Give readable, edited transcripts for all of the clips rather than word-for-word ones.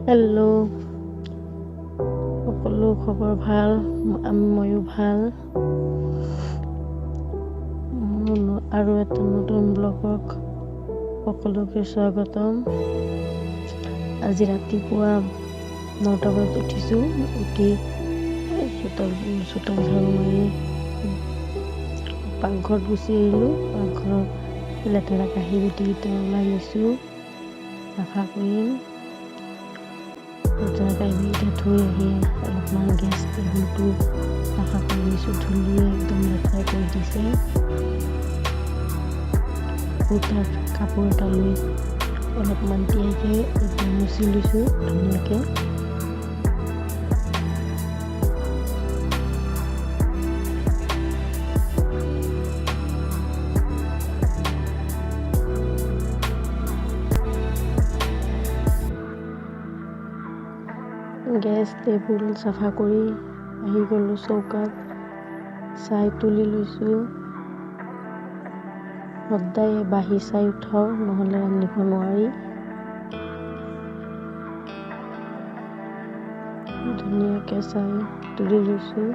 Hello', সকলো খবৰ ভাল, ময়ো ভাল। আৰু এটা নতুন ব্লগক সকলোকে স্বাগতম। আজি ৰাতিপুৱা 9টা বজাত উঠিছোঁ। উঠি চোতাল ঝাৰু মাৰি পাকঘৰত গুচি আহিলোঁ। পাকঘৰত লেতেৰা কাঁহী বাতিকেইটা ওলাই লৈছোঁ, চাফা কৰিম। লেতেৰা কাঁহীকেইটা থৈ আহি অলপমান গেছ টেবুলটো চাফা কৰি দিছোঁ। ধূলিয়ে একদম লেতেৰা কৰি দিছে। তাত কাপোৰ এটা লৈ অলপমান তিয়াইকৈ একদম মুচি লৈছোঁ ধুনীয়াকৈ। গেছ টেবুল চাফা কৰি আহি গ'লোঁ চৌকাত। চাই তুলি লৈছোঁ। সদায় বাঢ়ি চাই উঠাওঁ, নহ'লে ৰান্ধিব নোৱাৰি। ধুনীয়াকৈ চাই তুলি লৈছোঁ।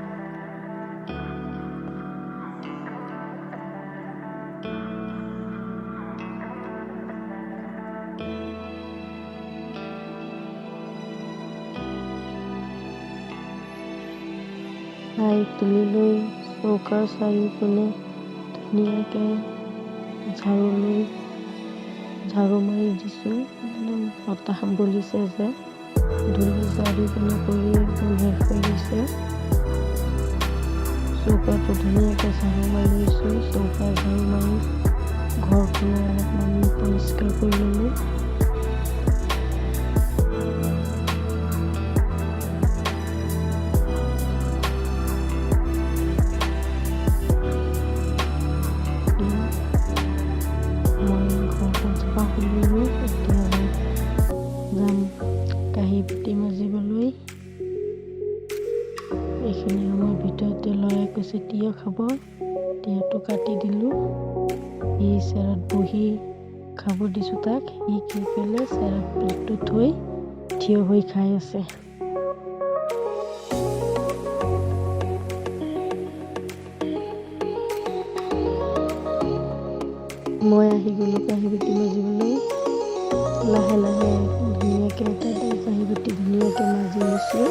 চাই তুলি লৈ চৌকাৰ চাৰিওপিনে ধুনীয়াকৈ ঝাৰু মাৰি দিছোঁ। একদম বতাহ বলিছে যে ধূলি চাৰিওপিনে পৰি একদম শেষ হৈ গৈছে। চৌকাটো ধুনীয়াকৈ ঝাৰু মাৰি লৈছোঁ। চৌকা ঝাৰু মাৰি ঘৰখনো অলপমান পৰিষ্কাৰ কৰি ল'লোঁ। এতিয়া যাম কাঁহী বাতি মাজিবলৈ। এইখিনি সময়ৰ ভিতৰতে ল'ৰাই কৈছে তিয়ঁহ খাব। তিয়ঁহটো কাটি দিলোঁ। সি চেয়াৰত বহি খাব দিছোঁ তাক। সি কি কৰিলে, চেয়াৰত প্লেটটো থৈ থিয় হৈ খাই আছে। মই আহি গ'লোঁ কাঁহী বাতি মাজিবলৈ। লাহে লাহে ধুনীয়াকৈ এটা কাঁহী বাতি ধুনীয়াকৈ মাজি লৈছোঁ।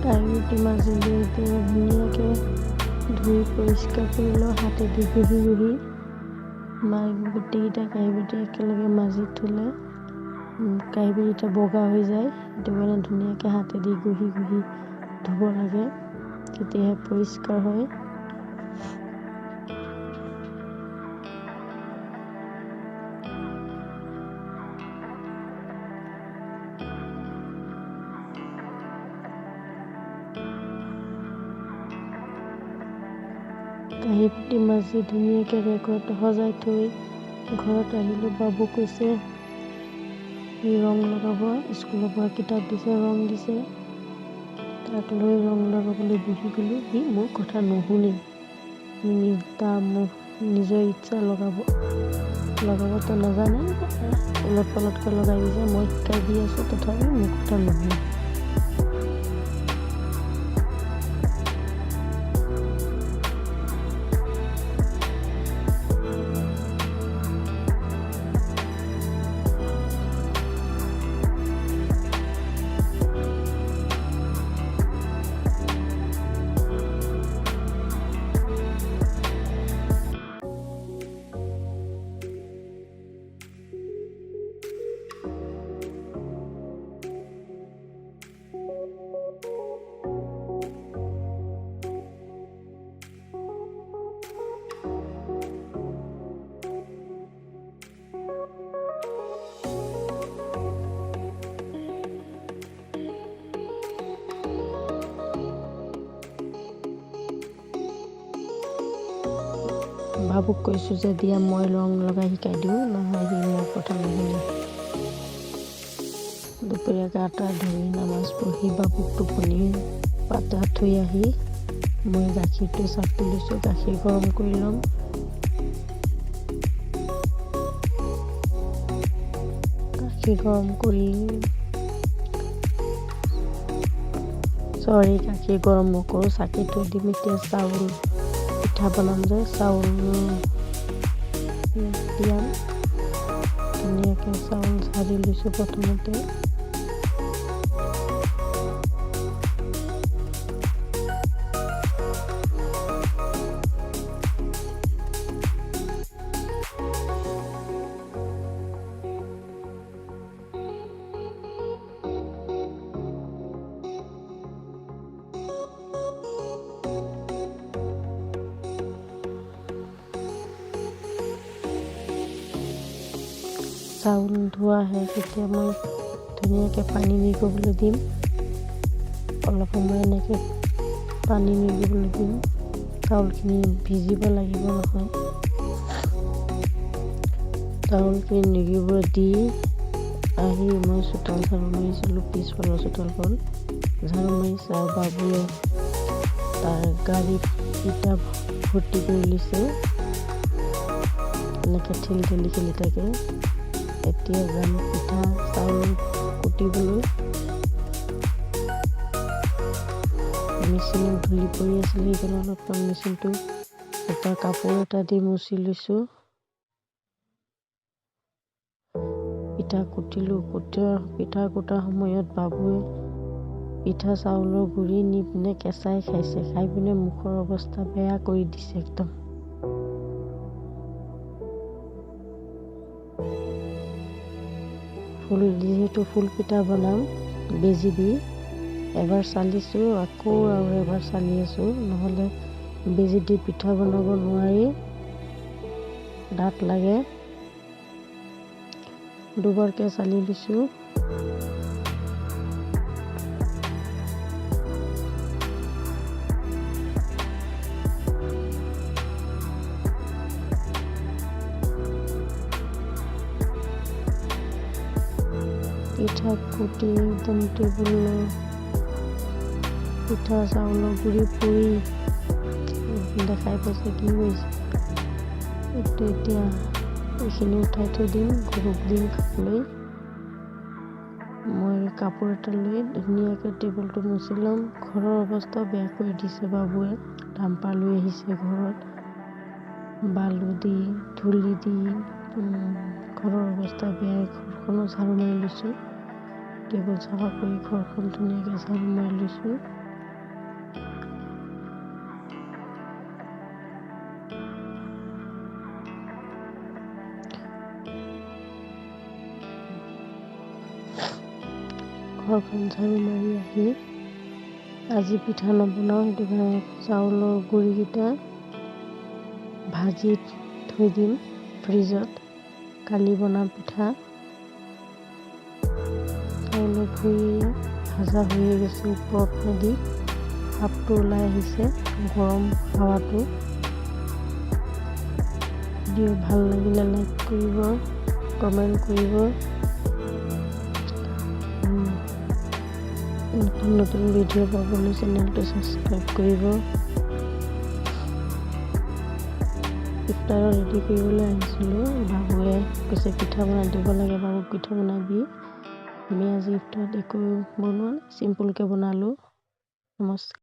কাঁহী বাতি মাজিলোঁ। এতিয়া ধুনীয়াকৈ ধুই পৰিষ্কাৰ কৰি লওঁ হাতেদি ঘঁহি গোটেইকেইটা কাঁহী বাতি একেলগে মাজি থ'লে কাঁহী বাতিটা বগা হৈ যায়। সেইটো কাৰণে ধুনীয়াকৈ হাতেদি ঘঁহি ধুব লাগে, তেতিয়াহে পৰিষ্কাৰ হয়। কাঁহী বাতি মাজি ধুনীয়াকৈ ৰেকত সজাই থৈ ঘৰত আহিলোঁ। বাবু কৈছে ৰং লগাব, স্কুলৰ পৰা কিতাপ দিছে, ৰং দিছে। তাক লৈ ৰং লগাবলৈ বহি গ'লোঁ। সি মোৰ কথা নুশুনে। নিজৰ ইচ্ছা লগাবতো নাজানে, ওলট-পালটকৈ লগাই দিছে। মই শিকাই দি আছোঁ, তথাপিও মোৰ কথা নুশুনে। বাবুক কৈছোঁ যে দিয়া মই ৰং লগাই শিকাই দিওঁ, নহয় সি মোৰ কথা নুশুনে। দুপৰীয়া গা টা ধুই নামাজ পঢ়ি বাবুক টোপনি পাতা থৈ আহি মই গাখীৰটো চাপি লৈছোঁ। গাখীৰ গৰম কৰি ল'ম। গাখীৰ গৰম নকৰোঁ, চাকি থৈ দিম। এতিয়া চাউল পিঠা বনাম যে চাউল তিয়াম। ধুনীয়াকৈ চাউল চাৰি লৈছোঁ প্ৰথমতে। চাউল ধোৱা শেষ। এতিয়া মই ধুনীয়াকৈ পানী নিগৰিবলৈ দিম। অলপ সময় এনেকৈ পানী নিগৰিবলৈ দিম। চাউলখিনি ভিজিব লাগিব নহয়। চাউলখিনি নিগৰিবলৈ দি আহি মই চোতাল ঝাৰু মাৰিছিলোঁ, পিছফালৰ চোতালখন ঝাৰু মাৰিছে। আৰু বাবুৱে তাৰ গাড়ীত ইটা ভৰ্তি কৰি লৈছে, এনেকৈ ঠেলি খেলি থাকে। এতিয়া যাম পিঠা চাউল কুটিবলৈ। মেচিনত ধূলি পৰি আছিলে, সেইকাৰণে অলপমান মেচিনটো এটা কাপোৰ এটা দি মুচি লৈছোঁ। পিঠা কুটিলোঁ। পিঠা কুটাৰ সময়ত বাবুৱে পিঠা চাউলৰ গুড়ি নি পিনে কেঁচাই খাইছে। খাই পিনে মুখৰ অৱস্থা বেয়া কৰি দিছে একদম। যিহেতু ফুল পিঠা বনাম বেজি দি, এবাৰ চালিছোঁ আকৌ আৰু এবাৰ চালি আছোঁ, নহ'লে বেজি দি পিঠা বনাব নোৱাৰি, দাঁত লাগে। দুবাৰকৈ চালি লৈছোঁ। পিঠা কুটি একদম টেবুলৰ পিঠা চাউলৰ গুড়ি পৰি দেখাই পাইছে কি হৈছে। এতিয়া এইখিনি উঠাই থৈ দিম, গৰুক দিম খাবলৈ। মই কাপোৰ এটা লৈ ধুনীয়াকৈ টেবুলটো মুচি ল'ম। ঘৰৰ অৱস্থা বেয়া কৰি দিছে বাবুৱে। ডাম্পাৰ লৈ আহিছে ঘৰত, বালু দি ধূলি দি ঘৰৰ অৱস্থা বেয়া। ঘৰখনো ঝাৰু মাৰি লৈছোঁ। টেবুল চাফা কৰি ঘৰখন ধুনীয়াকৈ ঝাৰু মাৰি লৈছোঁ। ঘৰখন ঝাৰু মাৰি আহি আজি পিঠা নবনাওঁ, সেইটো কাৰণে চাউলৰ গুড়িকেইটা ভাজি থৈ দিম ফ্ৰিজত। কালি বনাম পিঠা। চাউলৰ গুড়ি ভাজা হৈয়ে গৈছে, ওপৰত দি ভাপটো ওলাই আহিছে, গৰম হাৱাটো। ভিডিঅ' ভাল লাগিলে লাইক কৰিব, কমেণ্ট কৰিব। নতুন ভিডিঅ' পাবলৈ চেনেলটো ছাবস্ক্ৰাইব কৰিব। ইফতাৰ ৰেডি কৰিবলৈ আহিছিলোঁ। বাবুৱে কৈছে পিঠা বনাই দিব লাগে, বাবুক পিঠা বনাই দি আমি আজি ইফতাৰত একো বনোৱা নাই, চিম্পুলকৈ বনালোঁ। নমস্কাৰ।